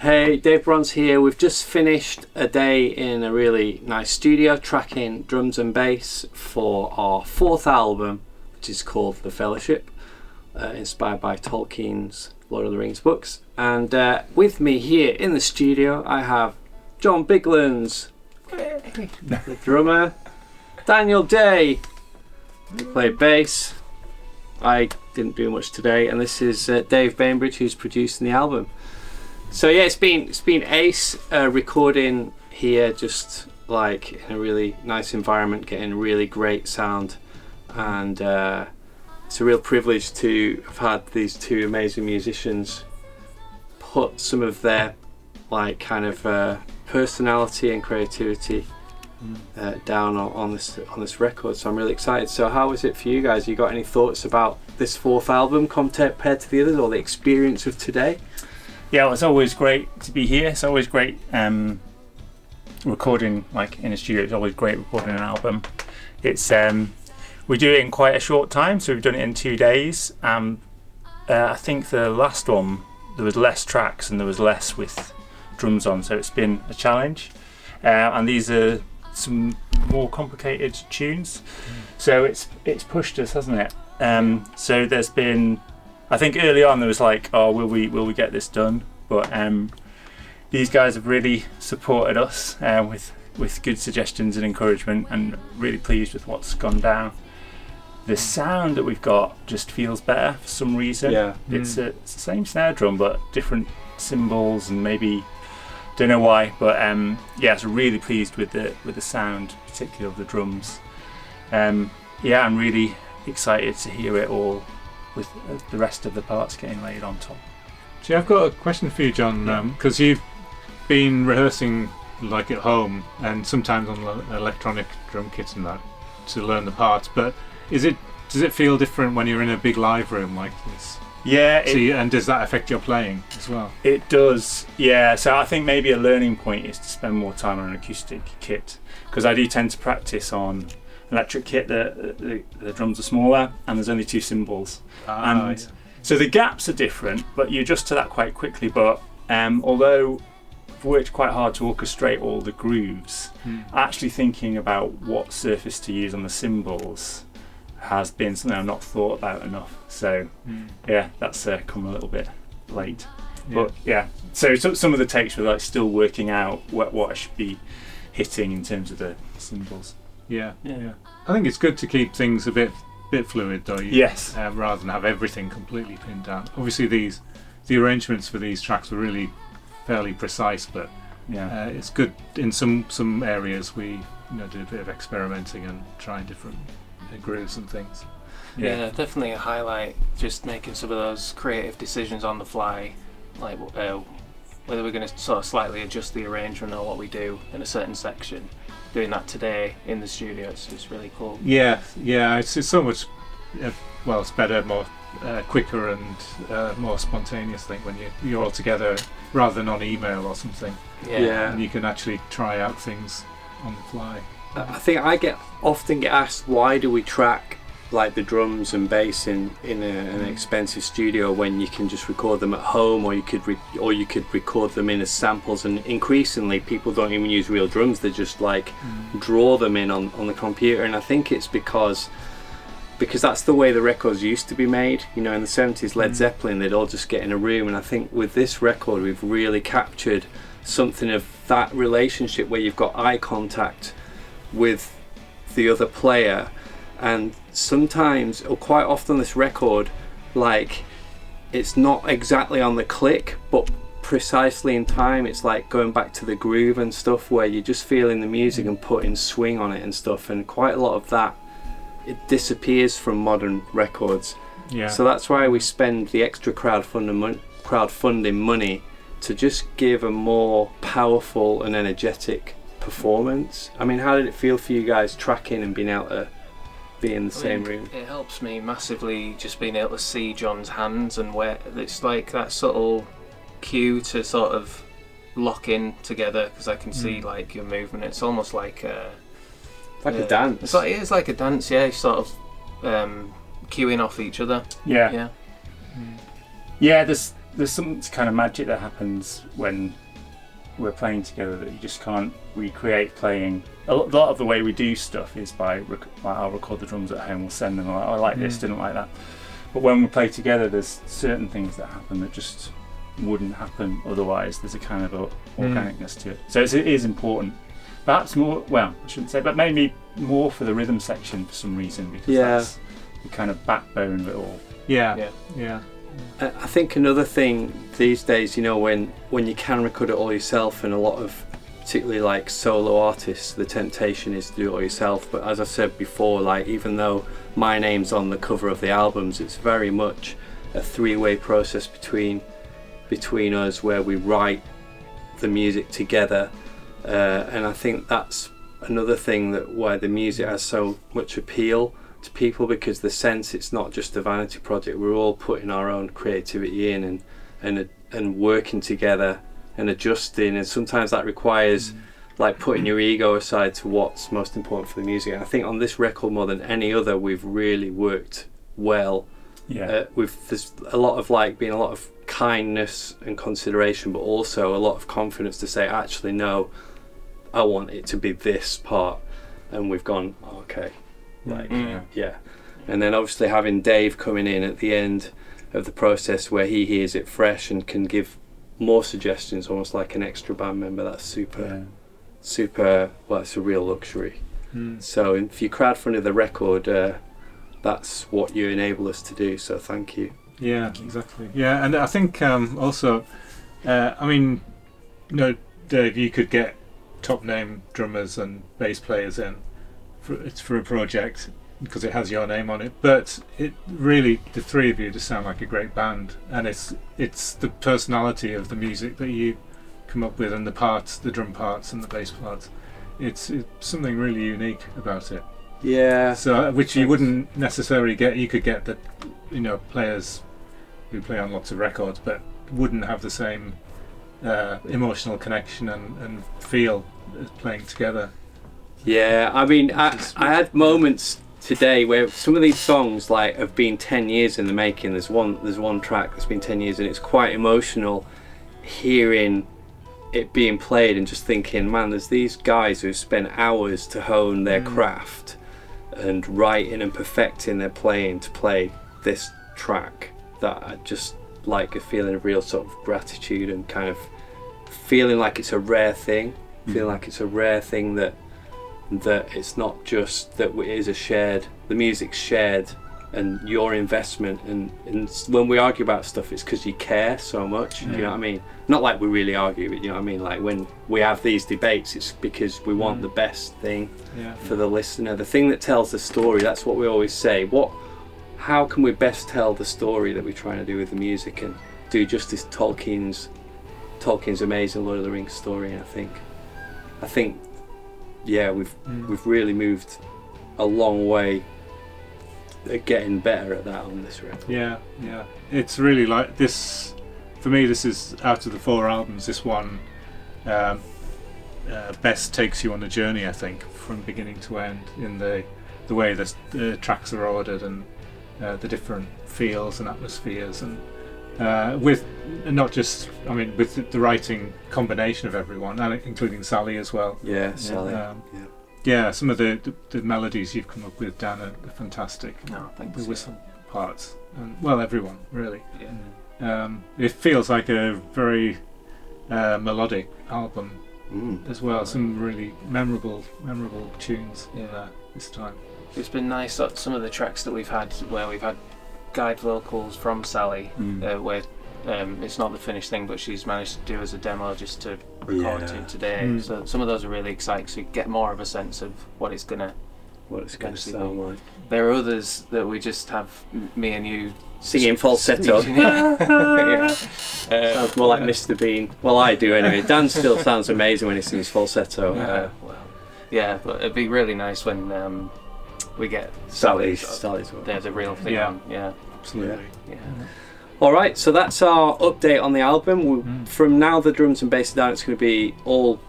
Hey, Dave Bronze here. We've just finished a day in a really nice studio tracking drums and bass for our fourth album, which is called The Fellowship, inspired by Tolkien's Lord of the Rings books. And with me here in the studio, I have John Biglands, the drummer, Daniel Day, who played bass. I didn't do much today, and this is Dave Bainbridge, who's producing the album. So yeah, it's been ace recording here, just like in a really nice environment, getting really great sound, and it's a real privilege to have had these two amazing musicians put some of their like kind of personality and creativity down on this record. So I'm really excited. So how was it for you guys? You got any thoughts about this fourth album compared to the others, or the experience of today? Yeah, it's always great to be here. It's always great recording like in a studio. It's always great recording an album. It's we do it in quite a short time, so we've done it in 2 days. I think the last one there was less tracks and there was less with drums on, so it's been a challenge. And these are some more complicated tunes, so it's pushed us, hasn't it? So there's been, I think early on there was like, oh, will we get this done? But these guys have really supported us with good suggestions and encouragement, and really pleased with what's gone down. The sound that we've got just feels better for some reason. Yeah, it's the same snare drum but different cymbals, and maybe don't know why. But yeah, I was really pleased with the sound, particularly of the drums. Yeah, I'm really excited to hear it all, with the rest of the parts getting laid on top. See, I've got a question for you, John, because you've been rehearsing like at home and sometimes on electronic drum kits and that to learn the parts, but does it feel different when you're in a big live room like this? Yeah. And does that affect your playing as well? It does, yeah. So I think maybe a learning point is to spend more time on an acoustic kit, because I do tend to practice on electric kit. The drums are smaller and there's only 2 cymbals, so the gaps are different, but you adjust to that quite quickly. But although I've worked quite hard to orchestrate all the grooves, actually thinking about what surface to use on the cymbals has been something I've not thought about enough. So yeah, that's come a little bit late. But yeah, so some of the takes were like still working out what I should be hitting in terms of the cymbals. Yeah. I think it's good to keep things a bit fluid, though. Yes. Rather than have everything completely pinned down. Obviously, the arrangements for these tracks were really fairly precise, but it's good in some areas we did a bit of experimenting and trying different grooves and things. Yeah, definitely a highlight. Just making some of those creative decisions on the fly, like whether we're going to sort of slightly adjust the arrangement or what we do in a certain section. Doing that today in the studio, it's really cool. Yeah, it's so much. Well, it's better, more quicker, and more spontaneous thing when you're all together rather than on email or something. Yeah, and you can actually try out things on the fly. I think I often get asked, why do we track like the drums and bass in an expensive studio when you can just record them at home, or you could record them in as samples? And increasingly people don't even use real drums, they just like draw them in on the computer. And I think it's because that's the way the records used to be made. In the 70s, Led Zeppelin, they'd all just get in a room, and I think with this record we've really captured something of that relationship where you've got eye contact with the other player. And sometimes, or quite often, this record, like, it's not exactly on the click, but precisely in time. It's like going back to the groove and stuff, where you're just feeling the music and putting swing on it and stuff. And quite a lot of that, it disappears from modern records. Yeah. So that's why we spend the extra crowdfunding money to just give a more powerful and energetic performance. I mean, how did it feel for you guys tracking and being able to be in the same room? It helps me massively, just being able to see John's hands, and where it's like that subtle cue to sort of lock in together, because I can see like your movement. It's almost like a dance. It's like a dance, yeah. Sort of cueing off each other. Yeah. There's there's some kind of magic that happens when we're playing together that you just can't recreate playing. A lot of the way we do stuff is by I'll record the drums at home, we'll send them, I like this, didn't like that. But when we play together, there's certain things that happen that just wouldn't happen otherwise. There's a kind of organicness to it. So it is important. Perhaps more, well, I shouldn't say, but maybe more for the rhythm section for some reason, because that's the kind of backbone of it all. Yeah. I think another thing these days, you know, when you can record it all yourself, and a lot of, particularly like solo artists, the temptation is to do it all yourself. But as I said before, like, even though my name's on the cover of the albums, it's very much a three-way process between us, where we write the music together, and I think that's another thing that why the music has so much appeal to people, because the sense it's not just a vanity project. We're all putting our own creativity in and working together and adjusting, and sometimes that requires like putting your ego aside to what's most important for the music. And I think on this record more than any other, we've really worked well. There's a lot of being a lot of kindness and consideration, but also a lot of confidence to say, actually no, I want it to be this part, and we've gone okay. And then obviously having Dave coming in at the end of the process where he hears it fresh and can give more suggestions, almost like an extra band member, that's super, well, it's a real luxury. So if you crowdfunded the record, that's what you enable us to do, so thank you. Yeah, exactly. Yeah, and I think also, I mean, you know, Dave, you could get top name drummers and bass players in for a project because it has your name on it, but it really, the three of you just sound like a great band, and it's the personality of the music that you come up with, and the parts, the drum parts and the bass parts, it's something really unique about it. Yeah. So which you wouldn't necessarily get. You could get the, you know, players who play on lots of records but wouldn't have the same emotional connection and feel as playing together. Yeah, I mean, I had moments today where some of these songs like have been 10 years in the making. There's one track that's been 10 years, and it's quite emotional hearing it being played and just thinking, man, there's these guys who spent hours to hone their craft and writing and perfecting their playing to play this track, that I just like a feeling of real sort of gratitude and kind of feeling like it's a rare thing, that it's not just that it is a shared, the music's shared, and your investment, and when we argue about stuff, it's because you care so much. You know what I mean? Not like we really argue, but you know what I mean? Like when we have these debates, it's because we want the best thing for the listener, the thing that tells the story. That's what we always say. How can we best tell the story that we're trying to do with the music and do justice to Tolkien's amazing Lord of the Rings story? And I think we've really moved a long way at getting better at that on this record. Yeah, it's really like this. For me, this is, out of the 4 albums, this one best takes you on a journey, I think, from beginning to end, in the way the tracks are ordered, and the different feels and atmospheres, and with not just, I mean, with the writing combination of everyone, and including Sally as well. Yeah, Sally. Yeah, some of the melodies you've come up with, Dan, are fantastic. No, thanks. The whistle parts, and well, everyone really. It feels like a very melodic album as well. Some really memorable tunes in there this time. It's been nice that some of the tracks that we've had, where we've had guide vocals from Sally, where it's not the finished thing, but she's managed to do as a demo just to record to today. So some of those are really exciting, so you get more of a sense of what it's gonna sound like. There are others that we just have me and you singing falsetto. Sounds more like Mr. Bean. Well, I do anyway. Dan still sounds amazing when he sings falsetto. But it'd be really nice when we get Sally's there's a real thing. Yeah, absolutely. Yeah. All right, so that's our update on the album. From now, the drums and bass are down. It's going to be all,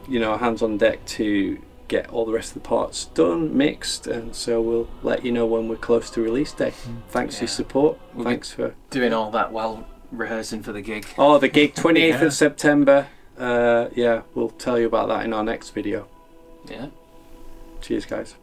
hands on deck to get all the rest of the parts done, mixed, and so we'll let you know when we're close to release day. Thanks for your support. Thanks for doing all that while rehearsing for the gig. Oh, the gig, 28th Yeah. of September. Yeah, we'll tell you about that in our next video. Yeah. Cheers, guys.